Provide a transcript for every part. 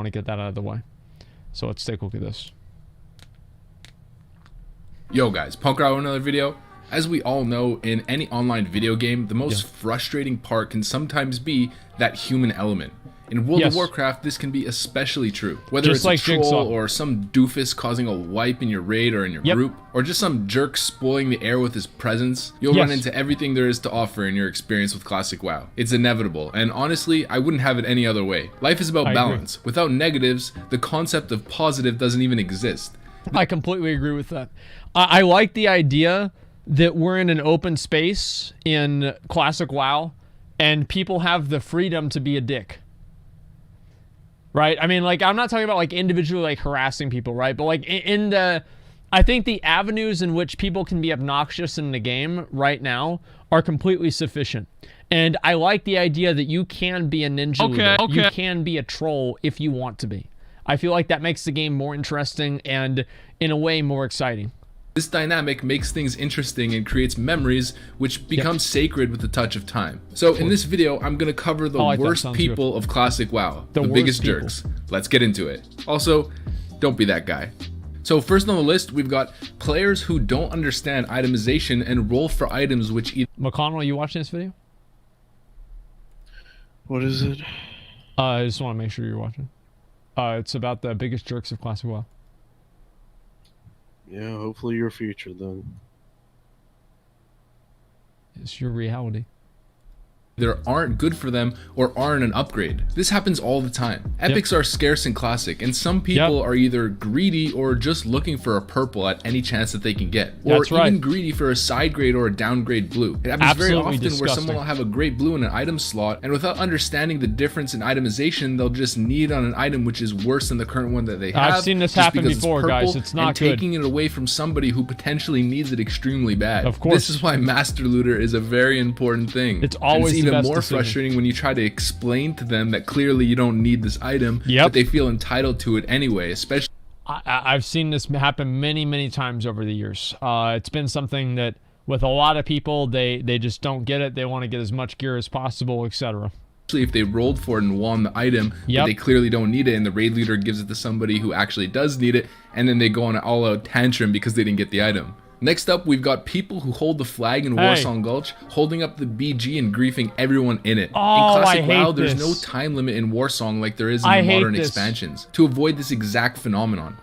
want to get that out of the way. So let's take a look at this. Yo guys, Punk Rock with another video. As we all know, in any online video game, the most frustrating part can sometimes be that human element. In World of Warcraft, this can be especially true. Whether it's like a troll or some doofus causing a wipe in your raid or in your group, or just some jerk spoiling the air with his presence, you'll run into everything there is to offer in your experience with Classic WoW. It's inevitable, and honestly, I wouldn't have it any other way. Life is about balance. Without negatives, the concept of positive doesn't even exist. I completely agree with that. I like the idea that we're in an open space in Classic WoW, and people have the freedom to be a dick. Right? I mean, like, I'm not talking about, like, individually, like, harassing people, right? But, like, in the... I think the avenues in which people can be obnoxious in the game right now are completely sufficient. And I like the idea that you can be a ninja leader. You can be a troll if you want to be. I feel like that makes the game more interesting and, in a way, more exciting. This dynamic makes things interesting and creates memories which become sacred with the touch of time. So in this video, I'm going to cover the worst people of Classic WoW, the biggest jerks. Let's get into it. Also, don't be that guy. So first on the list, we've got players who don't understand itemization and roll for items which either... McConnell, are you watching this video? What is it? I just want to make sure you're watching. It's about the biggest jerks of Classic WoW. Yeah, hopefully your future then. It's your reality. There aren't good for them or aren't an upgrade. This happens all the time. Epics are scarce in Classic, and some people are either greedy or just looking for a purple at any chance that they can get. Or even greedy for a side grade or a downgrade blue. It happens very often where someone will have a great blue in an item slot, and without understanding the difference in itemization, they'll just need on an item which is worse than the current one that they have. I've seen this happen before, guys. It's not good. Taking it away from somebody who potentially needs it extremely bad. Of course. This is why Master Looter is a very important thing. It's always even more frustrating when you try to explain to them that clearly you don't need this item, but they feel entitled to it anyway, especially... I've seen this happen many times over the years. It's been something that with a lot of people, they just don't get it. They want to get as much gear as possible, etc. If they rolled for it and won the item, but they clearly don't need it, and the raid leader gives it to somebody who actually does need it, and then they go on an all-out tantrum because they didn't get the item. Next up, we've got people who hold the flag in Warsong Gulch, holding up the BG and griefing everyone in it. In Classic WoW, there's no time limit in Warsong like there is in the modern expansions, to avoid this exact phenomenon.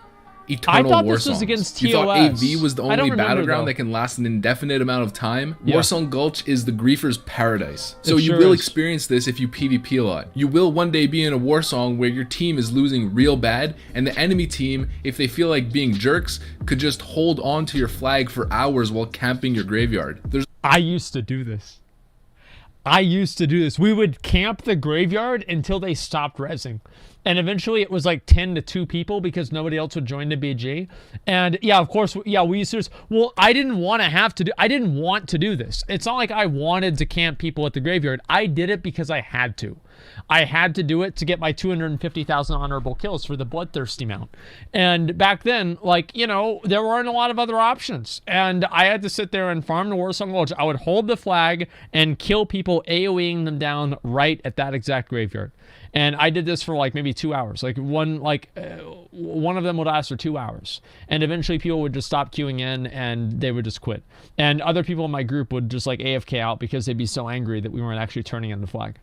Eternal I thought Warsongs. this was against TOS. You thought AV was the only battleground that can last an indefinite amount of time? Warsong Gulch is the griefer's paradise. So you will experience this if you PvP a lot. You will one day be in a Warsong where your team is losing real bad, and the enemy team, if they feel like being jerks, could just hold on to your flag for hours while camping your graveyard. I used to do this. We would camp the graveyard until they stopped rezzing. And eventually it was like 10 to 2 people because nobody else would join the BG. And yeah, of course, we used to. Well, I didn't want to do this. It's not like I wanted to camp people at the graveyard. I did it because I had to. I had to do it to get my 250,000 honorable kills for the Bloodthirsty mount. And back then, like, you know, there weren't a lot of other options. And I had to sit there and farm the Warsong Gulch. I would hold the flag and kill people, AoEing them down right at that exact graveyard. And I did this for like maybe 2 hours. Like one of them would last for 2 hours. And eventually people would just stop queuing in and they would just quit. And other people in my group would just like AFK out because they'd be so angry that we weren't actually turning in the flag.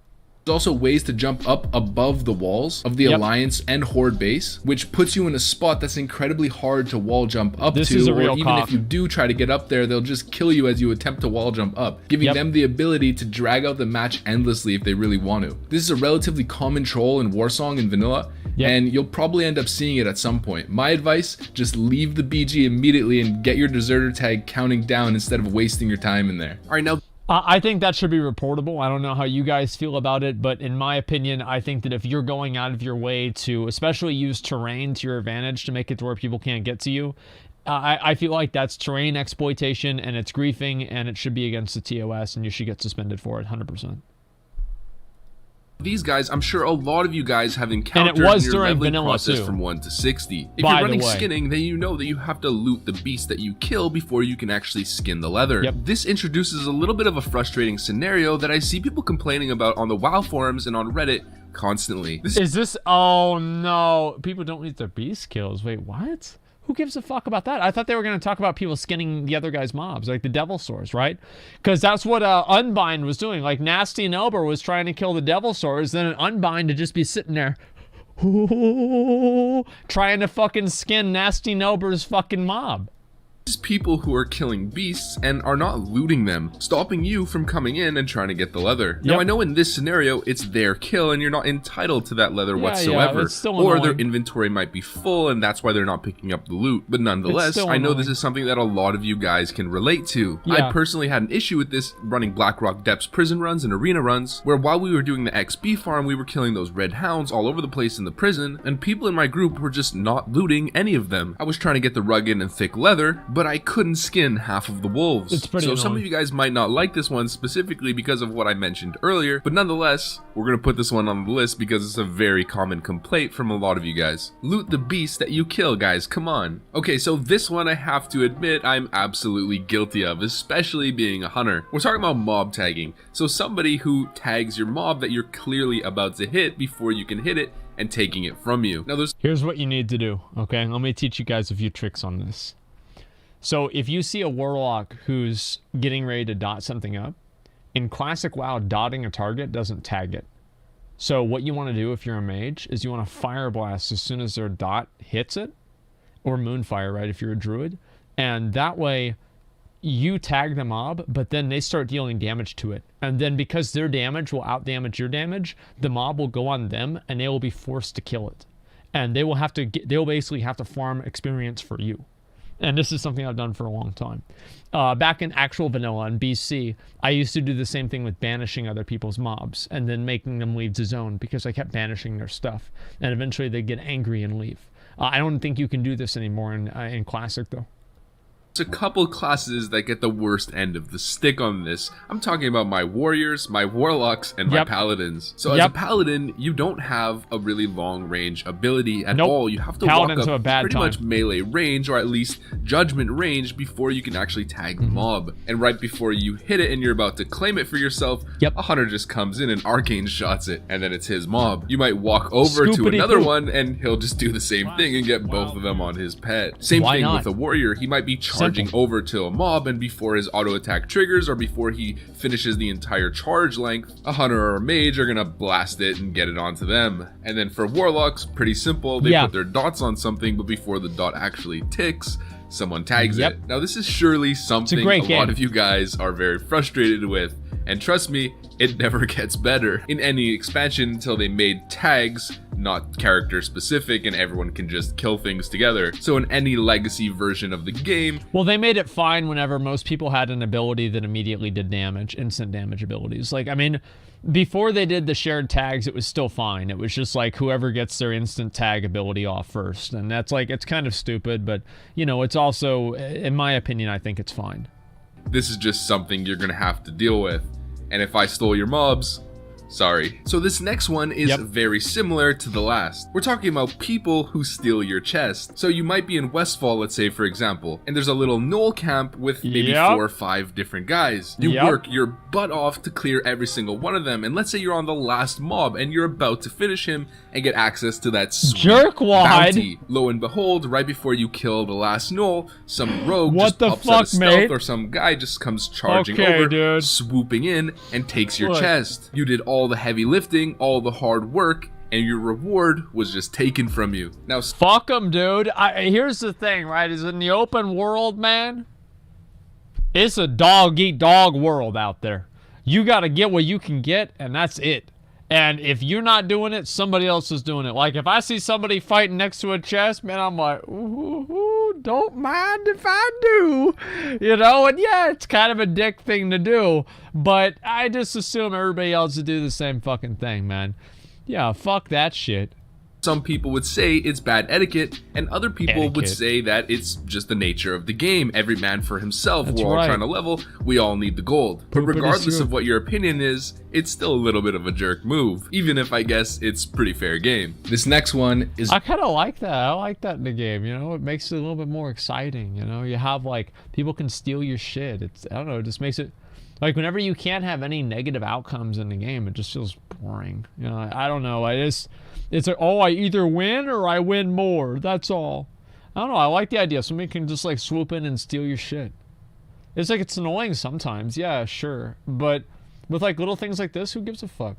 There's also ways to jump up above the walls of the Alliance and Horde base, which puts you in a spot that's incredibly hard to wall jump up to, or even if you do try to get up there, they'll just kill you as you attempt to wall jump up, giving them the ability to drag out the match endlessly if they really want to. This is a relatively common troll in Warsong and Vanilla, and you'll probably end up seeing it at some point. My advice, just leave the BG immediately and get your deserter tag counting down instead of wasting your time in there. Alright, now... I think that should be reportable. I don't know how you guys feel about it, but in my opinion, I think that if you're going out of your way to especially use terrain to your advantage to make it to where people can't get to you, I feel like that's terrain exploitation and it's griefing and it should be against the TOS and you should get suspended for it 100%. These guys, I'm sure a lot of you guys have encountered and it was in your during leveling vanilla process too. from 1 to 60. If By you're running the way. skinning, then you know that you have to loot the beast that you kill before you can actually skin the leather. Yep. This introduces a little bit of a frustrating scenario that I see people complaining about on the WoW forums and on Reddit constantly. Oh no, people don't loot their beast kills. Wait, what? Who gives a fuck about that? I thought they were going to talk about people skinning the other guy's mobs, like the devil swords, right? Because that's what Unbind was doing. Like, Nasty Nober was trying to kill the devil swords, then an Unbind to just be sitting there trying to fucking skin Nasty Nober's fucking mob. People who are killing beasts and are not looting them, stopping you from coming in and trying to get the leather. Now, I know in this scenario, it's their kill and you're not entitled to that leather whatsoever. It's still or annoying. their inventory might be full and that's why they're not picking up the loot. But nonetheless, I know this is something that a lot of you guys can relate to. Yeah. I personally had an issue with this running Blackrock Depths prison runs and arena runs, where while we were doing the XP farm, we were killing those red hounds all over the place in the prison, and people in my group were just not looting any of them. I was trying to get the rugged and thick leather, but I couldn't skin half of the wolves. It's pretty so annoying. some of you guys might not like this one specifically because of what I mentioned earlier, but nonetheless, we're going to put this one on the list because it's a very common complaint from a lot of you guys. Loot the beast that you kill, guys, come on. Okay, so this one I have to admit I'm absolutely guilty of, especially being a hunter. We're talking about mob tagging, so somebody who tags your mob that you're clearly about to hit before you can hit it and taking it from you. Now Here's what you need to do, okay? Let me teach you guys a few tricks on this. So if you see a warlock who's getting ready to dot something up, in classic WoW, dotting a target doesn't tag it. So what you want to do if you're a mage is you want to fire blast as soon as their dot hits it, or moonfire, right, if you're a druid, and that way you tag the mob, but then they start dealing damage to it. And then because their damage will out-damage your damage, the mob will go on them and they will be forced to kill it. And they will basically have to farm experience for you. And this is something I've done for a long time. Back in actual vanilla in BC, I used to do the same thing with banishing other people's mobs and then making them leave the zone because I kept banishing their stuff. And eventually they'd get angry and leave. I don't think you can do this anymore in Classic, though. There's a couple classes that get the worst end of the stick on this. I'm talking about my warriors, my warlocks, and my paladins. So as a paladin, you don't have a really long range ability at all. You have to walk up pretty much melee range, or at least judgment range, before you can actually tag the mob. And right before you hit it and you're about to claim it for yourself, a hunter just comes in and arcane shots it, and then it's his mob. You might walk over to another one and he'll just do the same thing and get both of them on his pet. Same thing with a warrior. He might be charging over to a mob, and before his auto attack triggers or before he finishes the entire charge length, a hunter or a mage are gonna blast it and get it onto them. And then for warlocks, pretty simple. They put their dots on something, but before the dot actually ticks, someone tags it. Now this is surely something a lot of you guys are very frustrated with, and trust me, it never gets better in any expansion until they made tags not character specific and everyone can just kill things together. So in any legacy version of the game, well, they made it fine whenever most people had an ability that immediately did damage, instant damage abilities. Like, I mean, before they did the shared tags, it was still fine. It was just like whoever gets their instant tag ability off first. And that's like, it's kind of stupid, but you know, it's also, in my opinion, I think it's fine. This is just something you're gonna have to deal with. And if I stole your mobs, sorry. So this next one is very similar to the last. We're talking about people who steal your chest. So you might be in Westfall, let's say, for example, and there's a little knoll camp with maybe 4 or 5 different guys. You work your butt off to clear every single one of them, and let's say you're on the last mob and you're about to finish him and get access to that sweet bounty. Lo and behold, right before you kill the last knoll, some rogue just pops out of stealth, or some guy just comes charging over, swooping in, and takes your chest. You did all the heavy lifting, all the hard work, and your reward was just taken from you. Now, fuck them, dude. Here's the thing, right? Is in the open world, man, it's a dog-eat-dog world out there. You got to get what you can get, and that's it. And if you're not doing it, somebody else is doing it. Like, if I see somebody fighting next to a chest, man, I'm like, ooh, don't mind if I do. You know, and yeah, it's kind of a dick thing to do, but I just assume everybody else would do the same fucking thing, man. Yeah, fuck that shit. Some people would say it's bad etiquette, and other people would say that it's just the nature of the game. Every man for himself. We're all trying to level. We all need the gold. But regardless of what your opinion is, it's still a little bit of a jerk move, even if I guess it's pretty fair game. This next one is... I kind of like that. I like that in the game, you know? It makes it a little bit more exciting, you know? You have, like, people can steal your shit. It's, I don't know, it just makes it... Like, whenever you can't have any negative outcomes in the game, it just feels boring. You know, I don't know. It's like, oh, I either win or I win more. That's all. I don't know. I like the idea. Somebody can just, like, swoop in and steal your shit. It's like, it's annoying sometimes. Yeah, sure. But with, like, little things like this, who gives a fuck?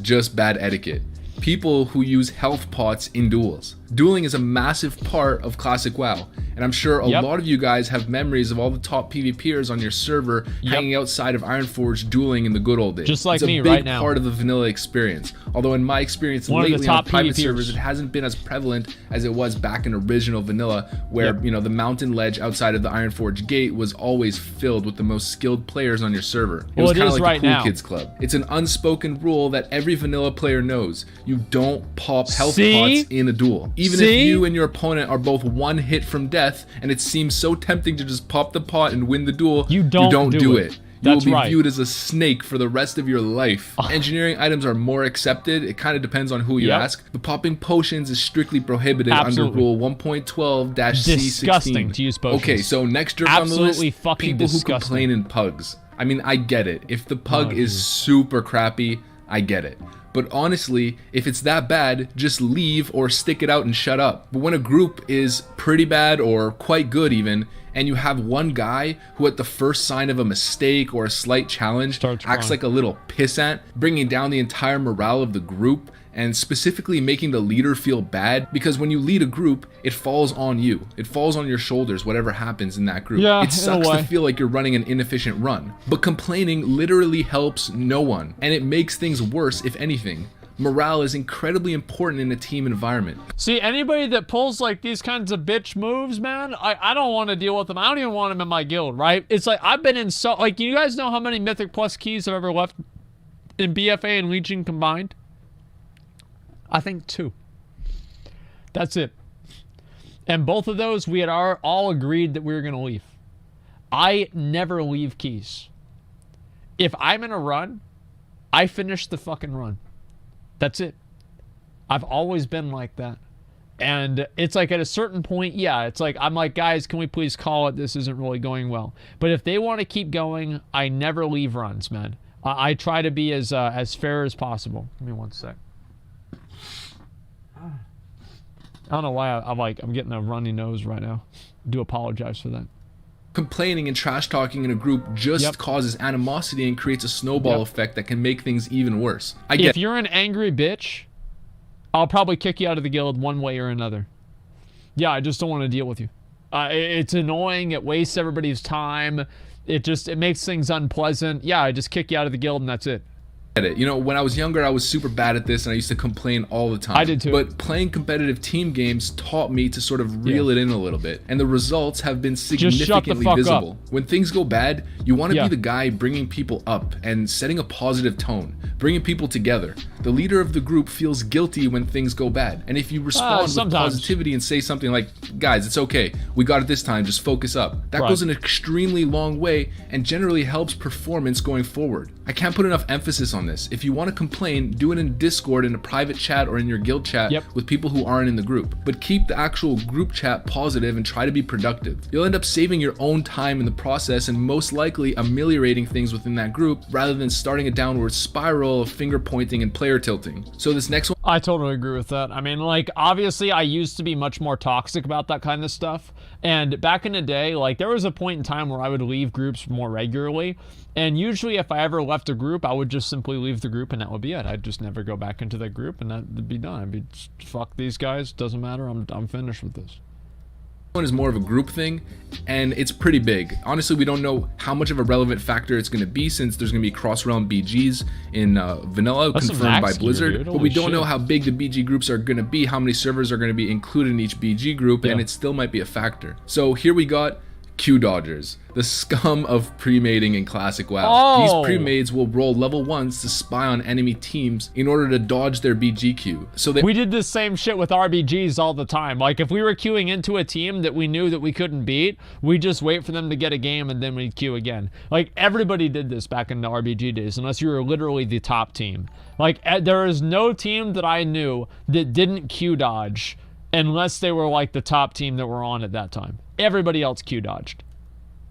Just bad etiquette. People who use health pots in duels. Dueling is a massive part of classic WoW, and I'm sure a lot of you guys have memories of all the top PvPers on your server hanging outside of Ironforge dueling in the good old days. Just like me right now. It's a big part of the vanilla experience. Although in my experience lately on private servers, it hasn't been as prevalent as it was back in original vanilla, where you know, the mountain ledge outside of the Ironforge gate was always filled with the most skilled players on your server. It was kind of like the cool kids club. It's an unspoken rule that every vanilla player knows. You don't pop health pots in a duel. Even if you and your opponent are both one hit from death, and it seems so tempting to just pop the pot and win the duel, you don't do it. You will be viewed as a snake for the rest of your life. Engineering items are more accepted. It kind of depends on who you ask. The popping potions is strictly prohibited under Rule 1.12-C16. Disgusting to use potions. Okay, so next jerk on the list, people who complain in pugs. I mean, I get it. If the pug is super crappy, I get it. But honestly, if it's that bad, just leave or stick it out and shut up. But when a group is pretty bad or quite good even, and you have one guy who at the first sign of a mistake or a slight challenge acts like a little pissant, bringing down the entire morale of the group, and specifically making the leader feel bad, because when you lead a group, it falls on you. It falls on your shoulders, whatever happens in that group. Yeah, it sucks to feel like you're running an inefficient run. But complaining literally helps no one, and it makes things worse if anything. Morale is incredibly important in a team environment. See, anybody that pulls like these kinds of bitch moves, man, I don't want to deal with them. I don't even want them in my guild, right? It's like, I've been in so, like, you guys know how many Mythic Plus keys I've ever left in BFA and Legion combined? I think 2. That's it. And both of those, we had all agreed that we were going to leave. I never leave keys. If I'm in a run, I finish the fucking run. That's it. I've always been like that. And it's like at a certain point, yeah, it's like, I'm like, guys, can we please call it? This isn't really going well. But if they want to keep going, I never leave runs, man. I try to be as fair as possible. Give me one sec. I don't know why I'm getting a runny nose right now. I do apologize for that. Complaining and trash talking in a group just causes animosity and creates a snowball effect that can make things even worse. If you're an angry bitch, I'll probably kick you out of the guild one way or another. Yeah, I just don't want to deal with you. It's annoying. It wastes everybody's time. It makes things unpleasant. Yeah, I just kick you out of the guild and that's it. You know, when I was younger, I was super bad at this and I used to complain all the time. I did too. But playing competitive team games taught me to sort of reel it in a little bit. And the results have been significantly visible. When things go bad, you want to be the guy bringing people up and setting a positive tone, bringing people together. The leader of the group feels guilty when things go bad. And if you respond with positivity and say something like, guys, it's okay, we got it this time, just focus up. That goes an extremely long way and generally helps performance going forward. I can't put enough emphasis on this. If you want to complain, do it in Discord, in a private chat, or in your guild chat with people who aren't in the group. But keep the actual group chat positive and try to be productive. You'll end up saving your own time in the process and most likely ameliorating things within that group rather than starting a downward spiral of finger pointing and player tilting. So this next one, I totally agree with that. I mean, like, obviously I used to be much more toxic about that kind of stuff. And back in the day, like, there was a point in time where I would leave groups more regularly. And usually if I ever left a group, I would just simply leave the group and that would be it. I'd just never go back into that group and that would be done. I'd be, fuck these guys, doesn't matter, I'm finished with this. One is more of a group thing, and it's pretty big. Honestly, we don't know how much of a relevant factor it's going to be since there's going to be cross-realm BGs in vanilla confirmed by Blizzard, but we don't know how big the BG groups are going to be, how many servers are going to be included in each BG group, and it still might be a factor. So here we got Q Dodgers, the scum of pre-mating in classic WoW. Oh. These pre-mates will roll level 1s to spy on enemy teams in order to dodge their BG queue. So we did the same shit with RBGs all the time. Like, if we were queuing into a team that we knew that we couldn't beat, we'd just wait for them to get a game and then we'd queue again. Like, everybody did this back in the RBG days, unless you were literally the top team. Like, there is no team that I knew that didn't queue dodge unless they were like the top team that were on at that time. Everybody else queue dodged.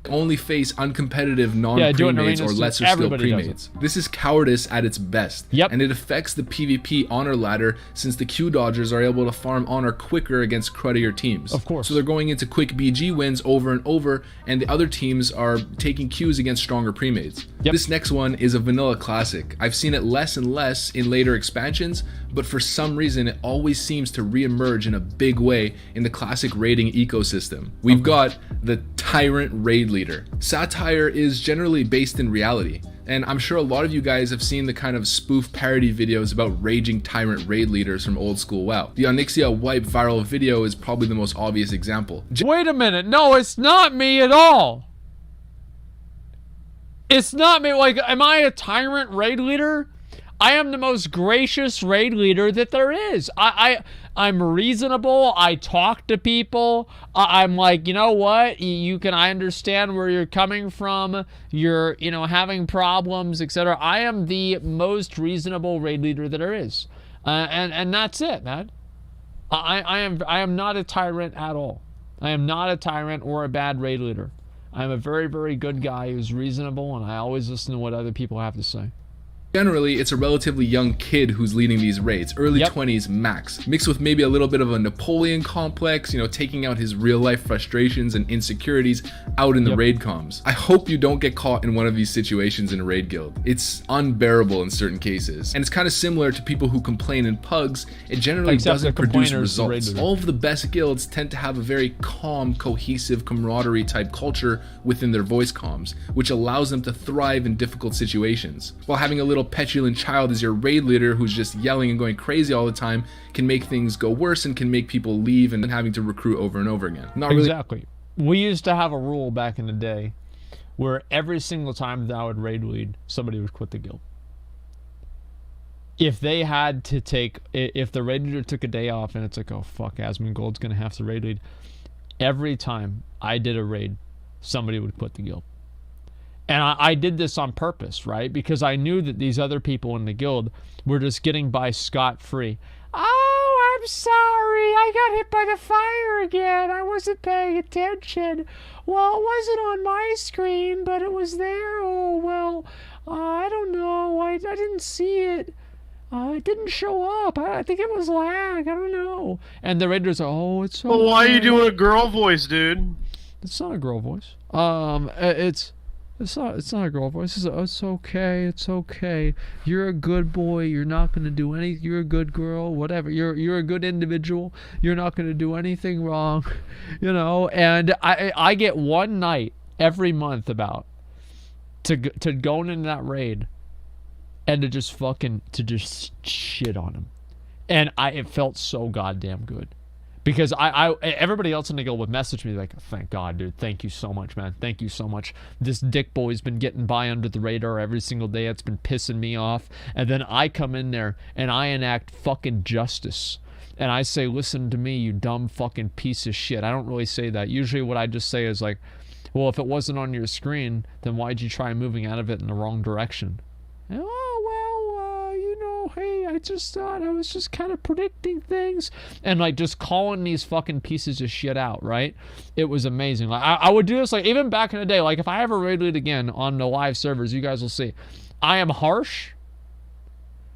Only face uncompetitive non-premates or lesser skill premates. This is cowardice at its best. Yep. And it affects the PvP honor ladder, since the Q Dodgers are able to farm honor quicker against cruddier teams. Of course. So they're going into quick BG wins over and over, and the other teams are taking Qs against stronger premates. Yep. This next one is a vanilla classic. I've seen it less and less in later expansions, but for some reason it always seems to re-emerge in a big way in the classic raiding ecosystem. We've got the Tyrant Raid Leader. Satire is generally based in reality, and I'm sure a lot of you guys have seen the kind of spoof parody videos about raging Tyrant Raid Leaders from old school WoW. The Onyxia wipe viral video is probably the most obvious example. Wait a minute, no, it's not me at all. It's not me. Like, am I a Tyrant Raid Leader? I am the most gracious raid leader that there is. I'm reasonable. I talk to people. I'm like, you know what? I understand where you're coming from. You're, having problems, etc. I am the most reasonable raid leader that there is. And that's it, man. I am not a tyrant at all. I am not a tyrant or a bad raid leader. I'm a very, very good guy who's reasonable, and I always listen to what other people have to say. Generally, it's a relatively young kid who's leading these raids, early 20s max, mixed with maybe a little bit of a Napoleon complex, taking out his real life frustrations and insecurities out in the raid comms. I hope you don't get caught in one of these situations in a raid guild. It's unbearable in certain cases, and it's kind of similar to people who complain in pugs. It generally doesn't produce results. All of the best guilds tend to have a very calm, cohesive, camaraderie type culture within their voice comms, which allows them to thrive in difficult situations, while having a little petulant child as your raid leader who's just yelling and going crazy all the time can make things go worse and can make people leave and having to recruit over and over again. Exactly. We used to have a rule back in the day where every single time that I would raid lead, somebody would quit the guild. If they had to if the raid leader took a day off and it's like, oh fuck, Asmongold's gonna have to raid lead, every time I did a raid, somebody would quit the guild. And I did this on purpose, right? Because I knew that these other people in the guild were just getting by scot-free. Oh, I'm sorry. I got hit by the fire again. I wasn't paying attention. Well, it wasn't on my screen, but it was there. Oh, well, I don't know. I didn't see it. It didn't show up. I think it was lag. I don't know. And the raiders are, oh, it's so Well, why are you doing a girl voice, dude? It's not a girl voice. It's not a girl voice. It's okay. It's okay. You're a good boy. You're not gonna do any. You're a good girl. Whatever. You're a good individual. You're not gonna do anything wrong, And I get one night every month about to going into that raid, and to just shit on him, and it felt so goddamn good. Because everybody else in the guild would message me like, thank God, dude. Thank you so much, man. Thank you so much. This dick boy's been getting by under the radar every single day. It's been pissing me off. And then I come in there and I enact fucking justice. And I say, listen to me, you dumb fucking piece of shit. I don't really say that. Usually what I just say is like, well, if it wasn't on your screen, then why'd you try moving out of it in the wrong direction? And, hey, I just thought I was just kind of predicting things, and like just calling these fucking pieces of shit out, right? It was amazing. Like I would do this like even back in the day. Like if I ever raid lead again on the live servers, you guys will see. I am harsh,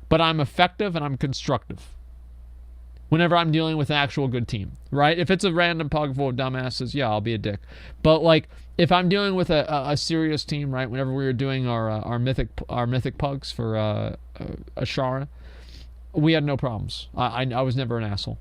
but I'm effective and I'm constructive. Whenever I'm dealing with an actual good team, right? If it's a random pug full of dumbasses, yeah, I'll be a dick. But like, if I'm dealing with a serious team, right? Whenever we were doing our mythic pugs for Ashara, we had no problems. I was never an asshole.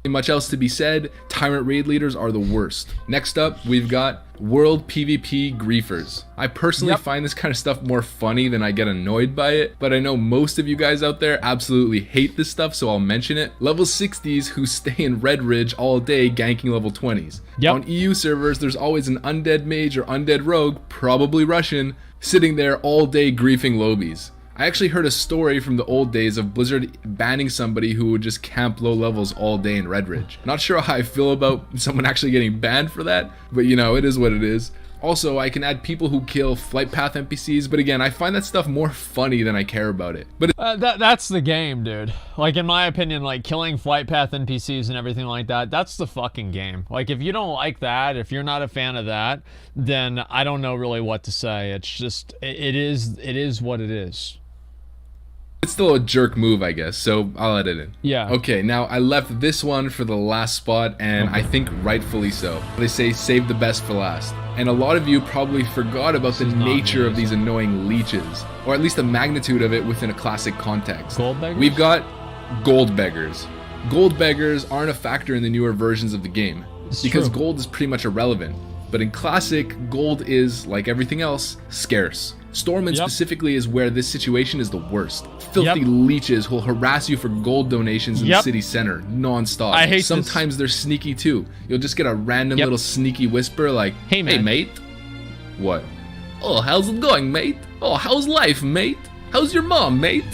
Much else to be said. Tyrant raid leaders are the worst. Next up, we've got world PvP griefers. I personally find this kind of stuff more funny than I get annoyed by it, but I know most of you guys out there absolutely hate this stuff, so I'll mention it. Level 60s who stay in Red Ridge all day ganking level 20s. On EU servers, there's always an undead mage or undead rogue, probably Russian, sitting there all day griefing lobies. I actually heard a story from the old days of Blizzard banning somebody who would just camp low levels all day in Red Ridge. Not sure how I feel about someone actually getting banned for that, but you know, it is what it is. Also, I can add people who kill flight path NPCs, but again, I find that stuff more funny than I care about it. But that's the game, dude. Like, in my opinion, like, killing flight path NPCs and everything like that, that's the fucking game. Like, if you don't like that, if you're not a fan of that, then I don't know really what to say. It's just, it is what it is. It's still a jerk move, I guess, so I'll edit it in. Yeah. Okay, now I left this one for the last spot, and I think rightfully so. They say save the best for last. And a lot of you probably forgot about the nature of these annoying leeches, or at least the magnitude of it within a classic context. Gold beggars? We've got gold beggars. Gold beggars aren't a factor in the newer versions of the game, because gold is pretty much irrelevant. But in classic, gold is, like everything else, scarce. Stormwind specifically is where this situation is the worst. Filthy leeches will harass you for gold donations in the city center, non-stop. I hate Sometimes they're sneaky too. You'll just get a random little sneaky whisper like, Hey mate. What? Oh, how's it going, mate? Oh, how's life, mate? How's your mom, mate?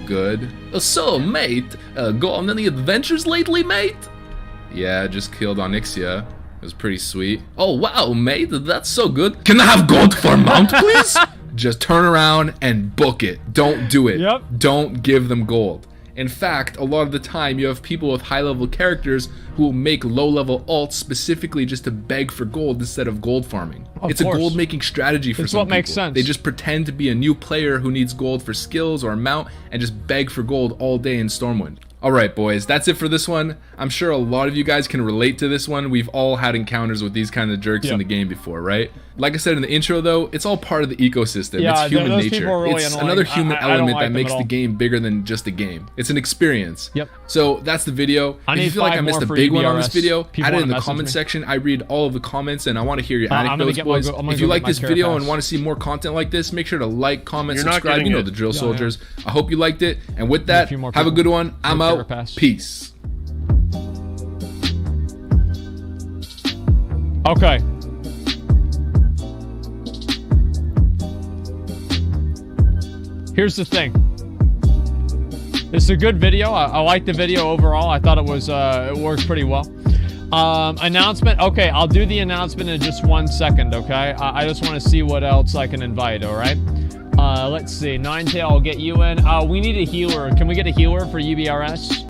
Good. So, mate, go on any adventures lately, mate? Yeah, just killed Onyxia. It was pretty sweet. Oh, wow, mate, that's so good. Can I have gold for a mount, please? Just turn around and book it. Don't do it. Don't give them gold. In fact, a lot of the time you have people with high-level characters who will make low-level alts specifically just to beg for gold instead of gold farming. It's a gold-making strategy for some people. Makes sense. They just pretend to be a new player who needs gold for skills or a mount and just beg for gold all day in Stormwind. Alright boys, that's it for this one. I'm sure a lot of you guys can relate to this one. We've all had encounters with these kind of jerks in the game before, right? Like I said in the intro though, it's all part of the ecosystem. It's human nature. Really it's another human element that makes the game bigger than just a game. It's an experience. So that's the video. If you feel like I missed a big one on this video, add it in the comment section. I read all of the comments and I want to hear your anecdotes, boys. If you like this video and want to see more content like this, make sure to like, comment, subscribe. You know the drill, soldiers. I hope you liked it. And with that, have a good one. I'm out. Peace. Okay. Here's the thing. This is a good video. I like the video overall. I thought it was it worked pretty well. Announcement. Okay, I'll do the announcement in just 1 second. Okay. I just want to see what else I can invite. All right. Let's see. Ninetail, I'll get you in. We need a healer. Can we get a healer for UBRS?